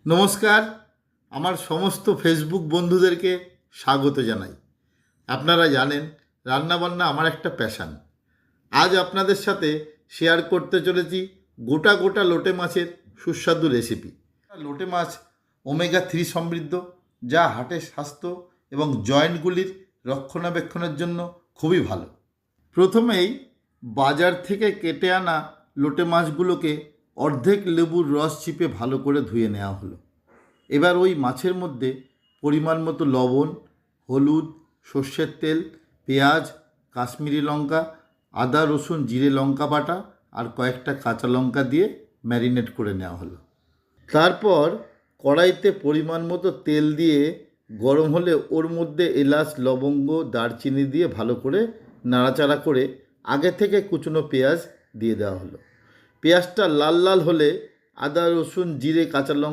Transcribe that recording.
নমস্কার। আমার সমস্ত ফেসবুক বন্ধুদেরকে স্বাগত জানাই। আপনারা জানেন রান্নাবান্না আমার একটা প্যাশান। আজ আপনাদের সাথে শেয়ার করতে চলেছি গোটা গোটা লোটে মাছের সুস্বাদু রেসিপি। লোটে মাছ ওমেগা 3 সমৃদ্ধ, যা হার্টের স্বাস্থ্য এবং জয়েন্টগুলির রক্ষণাবেক্ষণের জন্য খুবই ভালো। প্রথমেই বাজার থেকে কেটে আনা লোটে মাছগুলোকে অর্ধেক লেবুর রস চিপে ভালো করে ধুয়ে নেওয়া হলো। এবার ওই মাছের মধ্যে পরিমাণ মতো লবণ, হলুদ, সর্ষের তেল, পেঁয়াজ, কাশ্মীরি লঙ্কা, আদা রসুন জিরে লঙ্কা বাটা আর কয়েকটা কাঁচা লঙ্কা দিয়ে ম্যারিনেট করে নেওয়া হলো। তারপর কড়াইতে পরিমাণ মতো তেল দিয়ে গরম হলে ওর মধ্যে এলাচ, লবঙ্গ, দারচিনি দিয়ে ভালো করে নাড়াচাড়া করে আগে থেকে কুচনো পেঁয়াজ দিয়ে দেওয়া হলো। পেঁয়াজটা লাল লাল হলে আদা রসুন জিরে কাঁচা লঙ্কা